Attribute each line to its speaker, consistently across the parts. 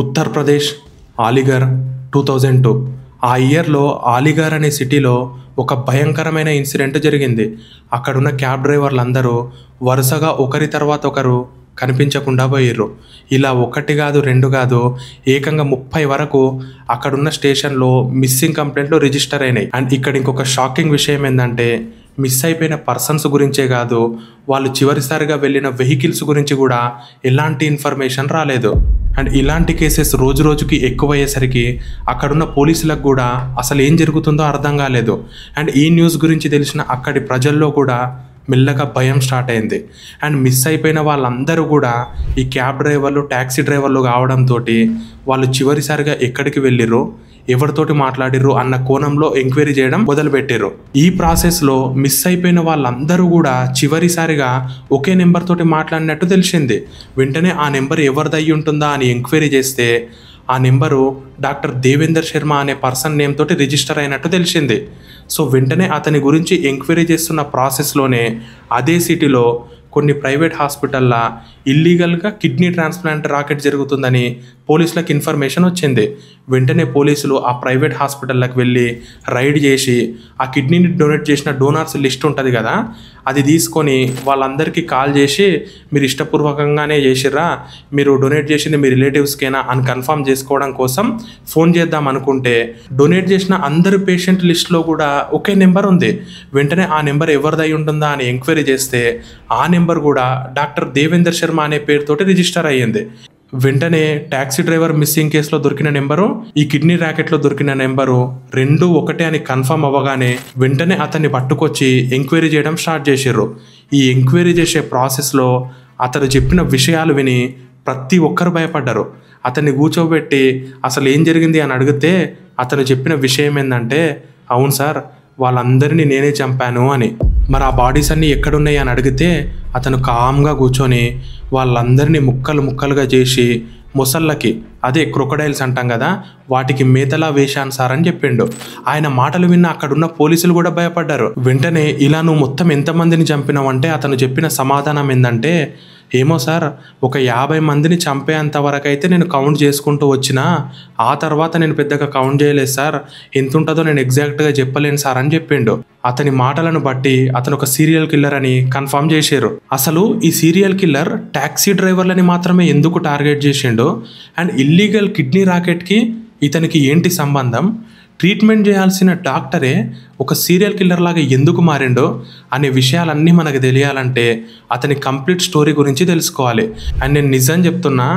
Speaker 1: ఉత్తరప్రదేశ్ అలీగర్ 2002 ఆ ఇయర్లో అలీగర్ అనే సిటీలో ఒక భయంకరమైన ఇన్సిడెంట్ జరిగింది. అక్కడున్న క్యాబ్ డ్రైవర్లందరూ వరుసగా ఒకరి తర్వాత ఒకరు కనిపించకుండా పోయిర్రు. ఇలా ఒకటి కాదు రెండు కాదు ఏకంగా 30 వరకు అక్కడున్న స్టేషన్లో మిస్సింగ్ కంప్లైంట్లు రిజిస్టర్ అయినాయి. అండ్ ఇక్కడ ఇంకొక షాకింగ్ విషయం ఏంటంటే మిస్ అయిపోయిన పర్సన్స్ గురించే కాదు, వాళ్ళు చివరిసారిగా వెళ్ళిన వెహికల్స్ గురించి కూడా ఎలాంటి ఇన్ఫర్మేషన్ రాలేదు. అండ్ ఇలాంటి కేసెస్ రోజు రోజుకి ఎక్కువయ్యేసరికి అక్కడున్న పోలీసులకు కూడా అసలు ఏం జరుగుతుందో అర్థం కాలేదు. అండ్ ఈ న్యూస్ గురించి తెలిసిన అక్కడి ప్రజల్లో కూడా మెల్లగా భయం స్టార్ట్ అయింది. అండ్ మిస్ అయిపోయిన వాళ్ళందరూ కూడా ఈ క్యాబ్ డ్రైవర్లు ట్యాక్సీ డ్రైవర్లు కావడంతో వాళ్ళు చివరిసారిగా ఎక్కడికి వెళ్ళిర్రు, ఎవరితోటి మాట్లాడిర్రు అన్న కోణంలో ఎంక్వైరీ చేయడం మొదలుపెట్టారు. ఈ ప్రాసెస్లో మిస్ అయిపోయిన వాళ్ళందరూ కూడా చివరిసారిగా ఒకే నెంబర్ తోటి మాట్లాడినట్టు తెలిసింది. వెంటనే ఆ నెంబర్ ఎవరిదయ్యి ఉంటుందా అని ఎంక్వైరీ చేస్తే ఆ నెంబరు డాక్టర్ దేవేందర్ శర్మ అనే పర్సన్ నేమ్ తోటి రిజిస్టర్ అయినట్టు తెలిసింది. సో వెంటనే అతని గురించి ఎంక్వైరీ చేస్తున్న ప్రాసెస్లోనే అదే సిటీలో కొన్ని ప్రైవేట్ హాస్పిటల్లో ఇల్లీగల్గా కిడ్నీ ట్రాన్స్ప్లాంట్ రాకెట్ జరుగుతుందని పోలీసులకు ఇన్ఫర్మేషన్ వచ్చింది. వెంటనే పోలీసులు ఆ ప్రైవేట్ హాస్పిటల్లోకి వెళ్ళి రైడ్ చేసి ఆ కిడ్నీని డొనేట్ చేసిన డోనార్స్ లిస్ట్ ఉంటుంది కదా, అది తీసుకొని వాళ్ళందరికీ కాల్ చేసి మీరు ఇష్టపూర్వకంగానే చేసిర్రా, మీరు డొనేట్ చేసింది మీ రిలేటివ్స్కేనా అని కన్ఫర్మ్ చేసుకోవడం కోసం ఫోన్ చేద్దాం అనుకుంటే డొనేట్ చేసిన అందరు పేషెంట్ లిస్ట్లో కూడా ఒకే నెంబర్ ఉంది. వెంటనే ఆ నెంబర్ ఎవరిదై ఉంటుందా అని ఎంక్వైరీ చేస్తే ఆ నెంబర్ కూడా డాక్టర్ దేవేందర్ శర్మ అనే పేరుతోటి రిజిస్టర్ అయ్యింది. వెంటనే ట్యాక్సీ డ్రైవర్ మిస్సింగ్ కేసులో దొరికిన నెంబరు, ఈ కిడ్నీ ర్యాకెట్లో దొరికిన నెంబరు రెండూ ఒకటే అని కన్ఫర్మ్ అవ్వగానే వెంటనే అతన్ని పట్టుకొచ్చి ఎంక్వైరీ చేయడం స్టార్ట్ చేసిర్రు. ఈ ఎంక్వైరీ చేసే ప్రాసెస్లో అతను చెప్పిన విషయాలు విని ప్రతి ఒక్కరు భయపడ్డారు. అతన్ని కూర్చోబెట్టి అసలు ఏం జరిగింది అని అడిగితే అతను చెప్పిన విషయం ఏంటంటే, అవును సార్, వాళ్ళందరినీ నేనే చంపాను అని. మరి ఆ బాడీస్ అన్నీ ఎక్కడున్నాయి అని అడిగితే అతను కామ్గా కూర్చొని వాళ్ళందరినీ ముక్కలు ముక్కలుగా చేసి మొసళ్ళకి, అదే క్రొకడైల్స్ అంటాం కదా, వాటికి మేతలా వేశాను సార్ అని చెప్పిండు. ఆయన మాటలు విన్న అక్కడున్న పోలీసులు కూడా భయపడ్డారు. వెంటనే ఇలా నువ్వు మొత్తం ఎంతమందిని చంపినావంటే అతను చెప్పిన సమాధానం ఏంటంటే, ఏమో సార్, ఒక 50 మందిని చంపేంత వరకు అయితే నేను కౌంట్ చేసుకుంటూ వచ్చినా, ఆ తర్వాత నేను పెద్దగా కౌంట్ చేయలేదు సార్, ఎంత ఉంటుందో నేను ఎగ్జాక్ట్గా చెప్పలేను సార్ అని చెప్పిండు. అతని మాటలను బట్టి అతను ఒక సీరియల్ కిల్లర్ అని కన్ఫర్మ్ చేశారు. అసలు ఈ సీరియల్ కిల్లర్ ట్యాక్సీ డ్రైవర్లని మాత్రమే ఎందుకు టార్గెట్ చేసిండు, అండ్ ఇల్లీగల్ కిడ్నీ రాకెట్కి ఇతనికి ఏంటి సంబంధం, ట్రీట్మెంట్ చేయాల్సిన డాక్టరే ఒక సీరియల్ కిల్లర్ లాగా ఎందుకు మారిండో అనే విషయాలన్నీ మనకు తెలియాలంటే అతని కంప్లీట్ స్టోరీ గురించి తెలుసుకోవాలి. అండ్ నేను నిజం చెప్తున్నా,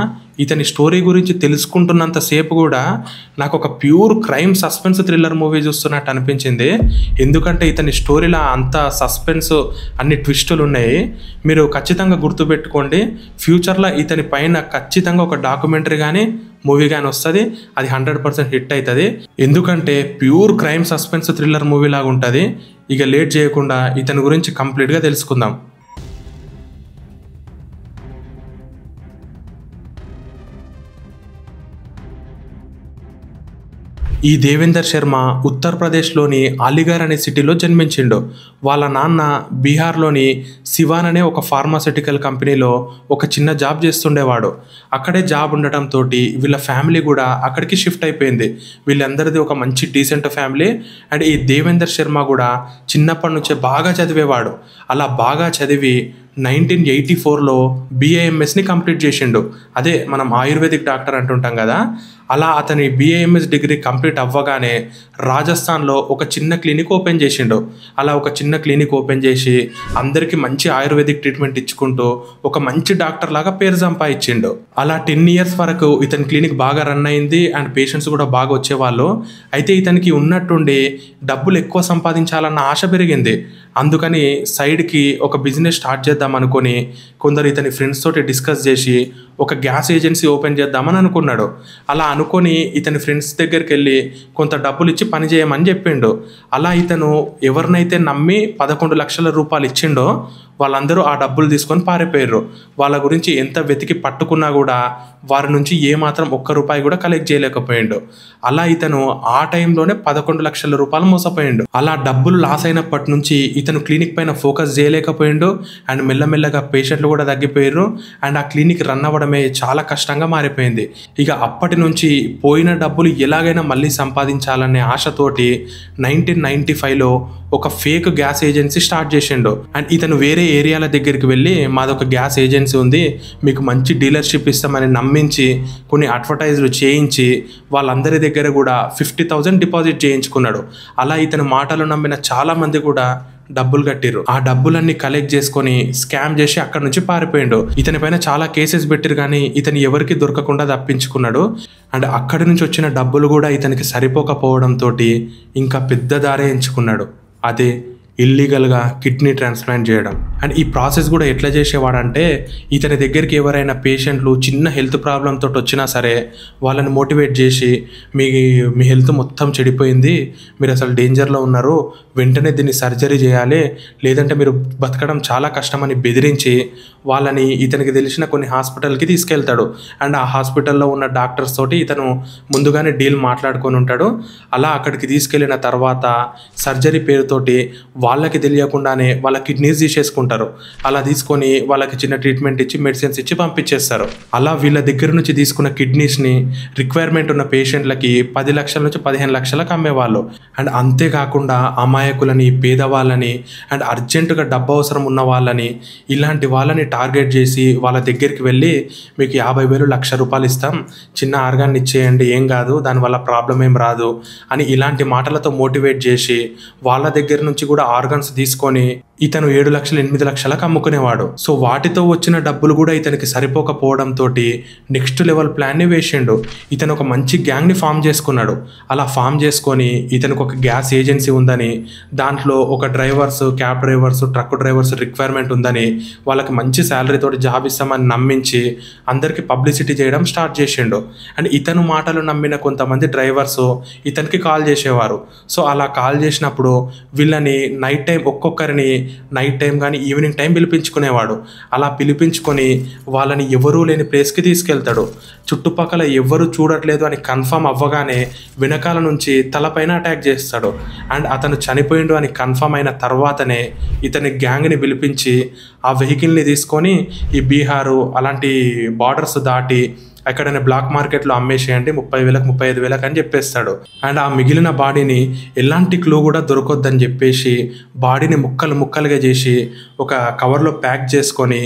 Speaker 1: ఇతని స్టోరీ గురించి తెలుసుకుంటున్నంతసేపు కూడా నాకు ఒక pure crime suspense thriller movie చూస్తున్నట్టు అనిపించింది. ఎందుకంటే ఇతని స్టోరీలో అంత సస్పెన్స్, అన్ని ట్విస్టులు ఉన్నాయి. మీరు ఖచ్చితంగా గుర్తుపెట్టుకోండి, ఫ్యూచర్లో ఇతని పైన ఖచ్చితంగా ఒక డాక్యుమెంటరీ కానీ మూవీ కానీ వస్తుంది. అది 100% హిట్ అవుతుంది. ఎందుకంటే pure crime suspense thriller movie లాగా ఉంటుంది. ఇక లేట్ చేయకుండా ఇతని గురించి కంప్లీట్గా తెలుసుకుందాం. ఈ దేవేందర్ శర్మ ఉత్తరప్రదేశ్లోని అలీగర్ అనే సిటీలో జన్మించిండు. వాళ్ళ నాన్న బీహార్లోని సివాన్ అనే ఒక ఫార్మాస్యూటికల్ కంపెనీలో ఒక చిన్న జాబ్ చేస్తుండేవాడు. అక్కడే జాబ్ ఉండటంతో వీళ్ళ ఫ్యామిలీ కూడా అక్కడికి షిఫ్ట్ అయిపోయింది. వీళ్ళందరిది ఒక మంచి డీసెంట్ ఫ్యామిలీ. అండ్ ఈ దేవేందర్ శర్మ కూడా చిన్నప్పటి నుంచే బాగా చదివేవాడు. అలా బాగా చదివి 1984లో BAMSని కంప్లీట్ చేసిండు. అదే మనం ఆయుర్వేదిక్ డాక్టర్ అంటుంటాం కదా, అలా అతని BAMS డిగ్రీ కంప్లీట్ అవ్వగానే రాజస్థాన్లో ఒక చిన్న క్లినిక్ ఓపెన్ చేసిండు. అలా ఒక చిన్న క్లినిక్ ఓపెన్ చేసి అందరికీ మంచి ఆయుర్వేదిక్ ట్రీట్మెంట్ ఇచ్చుకుంటూ ఒక మంచి డాక్టర్ లాగా పేరు సంపాదించిండు. అలా 10 years వరకు ఇతని క్లినిక్ బాగా రన్ అయింది. అండ్ పేషెంట్స్ కూడా బాగా వచ్చేవాళ్ళు. అయితే ఇతనికి ఉన్నట్టుండి డబ్బులు ఎక్కువ సంపాదించాలన్న ఆశ పెరిగింది. అందుకని సైడ్కి ఒక బిజినెస్ స్టార్ట్ చేద్దాం అనుకొని కొందరు ఇతని ఫ్రెండ్స్ తోటి డిస్కస్ చేసి ఒక గ్యాస్ ఏజెన్సీ ఓపెన్ చేద్దామని అనుకున్నాడు. అలా అనుకొని ఇతని ఫ్రెండ్స్ దగ్గరికి వెళ్ళి కొంత డబ్బులు ఇచ్చి పని చేయమని చెప్పిండు. అలా ఇతను ఎవరినైతే నమ్మి 11 లక్షల రూపాయలు ఇచ్చిండో వాళ్ళందరూ ఆ డబ్బులు తీసుకొని పారిపోయారు. వాళ్ళ గురించి ఎంత వెతికి పట్టుకున్నా కూడా వారి నుంచి ఏమాత్రం ఒక్క రూపాయి కూడా కలెక్ట్ చేయలేకపోయిండు. అలా ఇతను ఆ టైంలోనే 11 లక్షల రూపాయలు మోసపోయిండు. అలా డబ్బులు లాస్ అయినప్పటి నుంచి ఇతను క్లినిక్ పైన ఫోకస్ చేయలేకపోయిండు. అండ్ మెల్లమెల్లగా పేషెంట్లు కూడా తగ్గిపోయారు. అండ్ ఆ క్లినిక్ రన్ అవ్వడమే చాలా కష్టంగా మారిపోయింది. ఇక అప్పటి నుంచి పోయిన డబ్బులు ఎలాగైనా మళ్ళీ సంపాదించాలనే ఆశతోటి 1995లో ఒక ఫేక్ గ్యాస్ ఏజెన్సీ స్టార్ట్ చేసిండు. అండ్ ఇతను వేరే ఏరియాల దగ్గరికి వెళ్ళి మాదొక గ్యాస్ ఏజెన్సీ ఉంది, మీకు మంచి డీలర్షిప్ ఇస్తామని నమ్మించి కొన్ని అడ్వర్టైజ్లు చేయించి వాళ్ళందరి దగ్గర కూడా 50,000 డిపాజిట్ చేయించుకున్నాడు. అలా ఇతని మాటలు నమ్మిన చాలా మంది కూడా డబ్బులు కట్టిరు. ఆ డబ్బులన్నీ కలెక్ట్ చేసుకొని స్కామ్ చేసి అక్కడ నుంచి పారిపోయిండు. ఇతని పైన చాలా కేసెస్ పెట్టిరు కానీ ఇతను ఎవరికి దొరకకుండా తప్పించుకున్నాడు. అండ్ అక్కడి నుంచి వచ్చిన డబ్బులు కూడా ఇతనికి సరిపోకపోవడంతో ఇంకా పెద్ద దారే ఎంచుకున్నాడు, అదే ఇల్లీగల్గా కిడ్నీ ట్రాన్స్ప్లాంట్ చేయడం. అండ్ ఈ ప్రాసెస్ కూడా ఎట్లా చేసేవాడంటే ఇతని దగ్గరికి ఎవరైనా పేషెంట్లు చిన్న హెల్త్ ప్రాబ్లంతో వచ్చినా సరే వాళ్ళని మోటివేట్ చేసి మీ హెల్త్ మొత్తం చెడిపోయింది, మీరు అసలు డేంజర్లో ఉన్నారు, వెంటనే దీన్ని సర్జరీ చేయాలి, లేదంటే మీరు బతకడం చాలా కష్టమని బెదిరించి వాళ్ళని ఇతనికి తెలిసిన కొన్ని హాస్పిటల్కి తీసుకెళ్తాడు. అండ్ ఆ హాస్పిటల్లో ఉన్న డాక్టర్స్ తోటి ఇతను ముందుగానే డీల్ మాట్లాడుకొని ఉంటాడు. అలా అక్కడికి తీసుకెళ్ళిన తర్వాత సర్జరీ పేరుతోటి వాళ్ళకి తెలియకుండానే వాళ్ళ కిడ్నీస్ తీసేసుకుంటారు. అలా తీసుకొని వాళ్ళకి చిన్న ట్రీట్మెంట్ ఇచ్చి మెడిసిన్స్ ఇచ్చి పంపించేస్తారు. అలా వీళ్ళ దగ్గర నుంచి తీసుకున్న కిడ్నీస్ని రిక్వైర్మెంట్ ఉన్న పేషెంట్లకి 10 లక్షల నుంచి 15 లక్షలకు అమ్మేవాళ్ళు. అండ్ అంతేకాకుండా అమాయకులని, పేదవాళ్ళని అండ్ అర్జెంటుగా డబ్బు అవసరం ఉన్న వాళ్ళని, ఇలాంటి వాళ్ళని టార్గెట్ చేసి వాళ్ళ దగ్గరికి వెళ్ళి మీకు 50,000 లక్ష రూపాయలు ఇస్తాం, చిన్న ఆర్గాన్ని ఇచ్చేయండి, ఏం కాదు, దానివల్ల ప్రాబ్లం ఏం రాదు అని ఇలాంటి మాటలతో మోటివేట్ చేసి వాళ్ళ దగ్గర నుంచి కూడా ఆర్గన్స్ తీసుకొని ఇతను 7 లక్షలు 8 లక్షలకు అమ్ముకునేవాడు. సో వాటితో వచ్చిన డబ్బులు కూడా ఇతనికి సరిపోకపోవడంతో నెక్స్ట్ లెవెల్ ప్లాన్ని వేసిండు. ఇతను ఒక మంచి గ్యాంగ్ని ఫామ్ చేసుకున్నాడు. అలా ఫామ్ చేసుకొని ఇతనికి ఒక గ్యాస్ ఏజెన్సీ ఉందని, దాంట్లో ఒక drivers, cab drivers, truck drivers requirement ఉందని, వాళ్ళకి మంచి శాలరీ తోటి జాబ్ ఇస్తామని నమ్మించి అందరికీ పబ్లిసిటీ చేయడం స్టార్ట్ చేసిండు. అండ్ ఇతను మాటలు నమ్మిన కొంతమంది డ్రైవర్స్ ఇతనికి కాల్ చేసేవారు. సో అలా కాల్ చేసినప్పుడు వీళ్ళని నైట్ టైం ఒక్కొక్కరిని నైట్ టైం కానీ ఈవినింగ్ టైం పిలిపించుకునేవాడు. అలా పిలిపించుకొని వాళ్ళని ఎవరూ లేని ప్లేస్కి తీసుకెళ్తాడు. చుట్టుపక్కల ఎవరు చూడట్లేదు అని కన్ఫర్మ్ అవ్వగానే వెనకాల నుంచి తలపైన అటాక్ చేస్తాడు. అండ్ అతను చనిపోయిండు అని కన్ఫర్మ్ అయిన తర్వాతనే ఇతని గ్యాంగ్ని పిలిపించి ఆ వెహికల్ని తీసుకొని ఈ బీహారు అలాంటి బార్డర్స్ దాటి ఎక్కడైనా బ్లాక్ మార్కెట్లో అమ్మేసేయండి 30,000 35,000 అని చెప్పేస్తాడు. అండ్ ఆ మిగిలిన బాడీని ఎలాంటి క్లూ కూడా దొరకొద్దని చెప్పేసి బాడీని ముక్కలు ముక్కలుగా చేసి ఒక కవర్లో ప్యాక్ చేసుకొని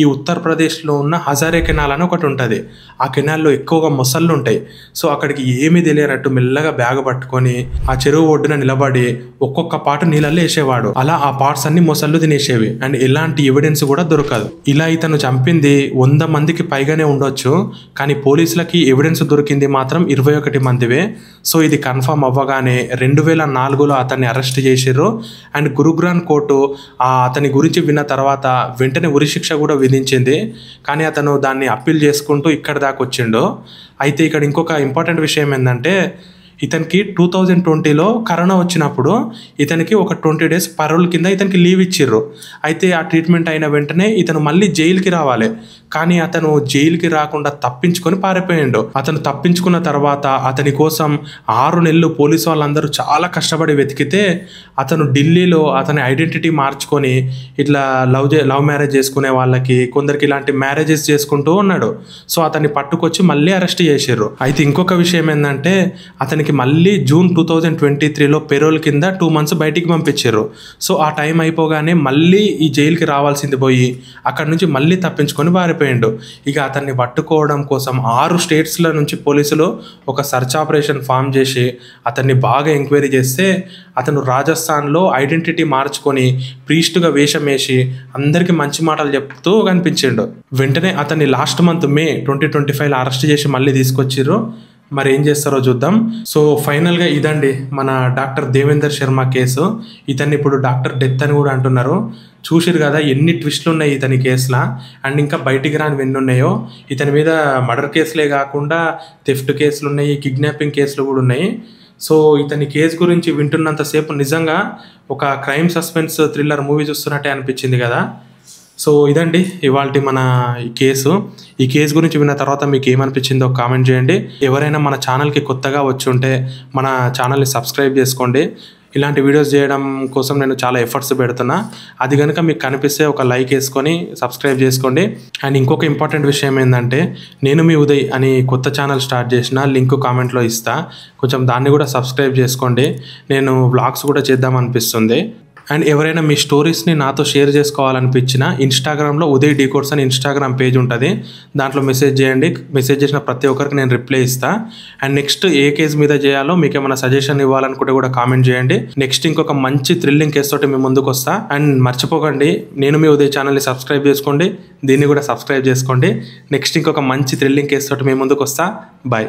Speaker 1: ఈ ఉత్తరప్రదేశ్లో ఉన్న హజారే కెనాల్ అని ఒకటి ఉంటుంది. ఆ కెనాల్లో ఎక్కువగా మొసళ్ళు ఉంటాయి. సో అక్కడికి ఏమీ తెలియనట్టు మెల్లగా బ్యాగ్ పట్టుకొని ఆ చెరువు ఒడ్డున నిలబడి ఒక్కొక్క పాటు నీళ్ళల్లో వేసేవాడు. అలా ఆ పార్ట్స్ అన్ని మొసళ్ళు తినేసేవి. అండ్ ఎలాంటి ఎవిడెన్స్ కూడా దొరకదు. ఇలా ఇతను చంపింది 100 మందికి పైగానే ఉండొచ్చు, కానీ పోలీసులకి ఎవిడెన్స్ దొరికింది మాత్రం 21 మందివే. సో ఇది కన్ఫర్మ్ అవ్వగానే 2004లో అతన్ని అరెస్ట్ చేసిర్రు. అండ్ గురుగ్రామ్ కోర్టు అతని గురించి విన్న తర్వాత వెంటనే ఉరిశిక్ష కూడా విధించింది. కానీ అతను దాన్ని అప్పీల్ చేసుకుంటూ ఇక్కడ దాకా వచ్చిండు. అయితే ఇక్కడ ఇంకొక ఇంపార్టెంట్ విషయం ఏంటంటే ఇతనికి 2020లో కరోనా వచ్చినప్పుడు ఇతనికి ఒక 20 డేస్ పరోల్ కింద ఇతనికి లీవ్ ఇచ్చిర్రు. అయితే ఆ ట్రీట్మెంట్ అయిన వెంటనే ఇతను మళ్ళీ జైలుకి రావాలి. కానీ అతను జైలుకి రాకుండా తప్పించుకొని పారిపోయిండు. అతను తప్పించుకున్న తర్వాత అతని కోసం 6 నెలలు పోలీసు వాళ్ళందరూ చాలా కష్టపడి వెతికితే అతను ఢిల్లీలో అతని ఐడెంటిటీ మార్చుకొని ఇట్లా లవ్ మ్యారేజ్ చేసుకునే వాళ్ళకి కొందరికి ఇలాంటి మ్యారేజెస్ చేసుకుంటూ ఉన్నాడు. సో అతన్ని పట్టుకొచ్చి మళ్ళీ అరెస్ట్ చేసిర్రు. అయితే ఇంకొక విషయం ఏంటంటే అతనికి మళ్ళీ జూన్ 2023లో పెరోల్ కింద 2 months బయటికి పంపించారు. సో ఆ టైం అయిపోగానే మళ్ళీ ఈ జైలుకి రావాల్సింది పోయి అక్కడ నుంచి మళ్ళీ తప్పించుకొని పారిపోయిండు. ఇక అతన్ని పట్టుకోవడం కోసం 6 స్టేట్స్ల నుంచి పోలీసులు ఒక సర్చ్ ఆపరేషన్ ఫామ్ చేసి అతన్ని బాగా ఎంక్వైరీ చేస్తే అతను రాజస్థాన్లో ఐడెంటిటీ మార్చుకొని ప్రీస్ట్గా వేషం వేసి అందరికీ మంచి మాటలు చెప్తూ కనిపించిండు. వెంటనే అతన్ని లాస్ట్ మంత్ మే 2025లో అరెస్ట్ చేసి మళ్ళీ తీసుకొచ్చిర్రు. మరి ఏం చేస్తారో చూద్దాం. సో ఫైనల్గా ఇదండి మన డాక్టర్ దేవేందర్ శర్మ కేసు. ఇతన్ని ఇప్పుడు డాక్టర్ డెత్ అని కూడా అంటున్నారు. చూసిరు కదా ఎన్ని ట్విస్టులు ఉన్నాయి ఇతని కేసులో. అండ్ ఇంకా బయటికి రాని ఎన్ని ఉన్నాయో. ఇతని మీద మర్డర్ కేసులే కాకుండా థెఫ్ట్ కేసులు ఉన్నాయి, కిడ్నాపింగ్ కేసులు కూడా ఉన్నాయి. సో ఇతని కేసు గురించి వింటున్నంతసేపు నిజంగా ఒక క్రైమ్ సస్పెన్స్ థ్రిల్లర్ మూవీ చూస్తున్నట్టే అనిపించింది కదా. సో ఇదండి ఇవాల్టి మన ఈ కేసు గురించి విన్న తర్వాత మీకు ఏమనిపించిందో కామెంట్ చేయండి. ఎవరైనా మన ఛానల్కి కొత్తగా వచ్చి ఉంటే మన ఛానల్ని సబ్స్క్రైబ్ చేసుకోండి. ఇలాంటి వీడియోస్ చేయడం కోసం నేను చాలా ఎఫర్ట్స్ పెడుతున్నా. అది కనుక మీకు కనిపిస్తే ఒక లైక్ వేసుకొని సబ్స్క్రైబ్ చేసుకోండి. అండ్ ఇంకొక ఇంపార్టెంట్ విషయం ఏంటంటే, నేను మీ ఉదయ్ అని కొత్త ఛానల్ స్టార్ట్ చేసిన, లింక్ కామెంట్లో ఇస్తా, కొంచెం దాన్ని కూడా సబ్స్క్రైబ్ చేసుకోండి. నేను వ్లాగ్స్ కూడా చేద్దాం అనిపిస్తుంది. అండ్ ఎవరైనా మీ స్టోరీస్ని నాతో షేర్ చేసుకోవాలనిపించిన ఇన్స్టాగ్రామ్లో ఉదయ్ డీకోడ్స్ అని ఇన్స్టాగ్రామ్ పేజ్ ఉంటుంది. దాంట్లో మెసేజ్ చేయండి. మెసేజ్ చేసిన ప్రతి ఒక్కరికి నేను రిప్లై ఇస్తాను. అండ్ నెక్స్ట్ ఏ కేసు మీద చేయాలో మీకు ఏమైనా సజెషన్ ఇవ్వాలనుకుంటే కూడా కామెంట్ చేయండి. నెక్స్ట్ ఇంకొక మంచి థ్రిల్లింగ్ కేసు తోటి మీ ముందుకు వస్తా. అండ్ మర్చిపోకండి, నేను మీ ఉదయ్ ఛానల్ని సబ్స్క్రైబ్ చేసుకోండి, దీన్ని కూడా సబ్స్క్రైబ్ చేసుకోండి. నెక్స్ట్ ఇంకొక మంచి థ్రిల్లింగ్ కేసు తోటి మీ ముందుకు వస్తా. బాయ్.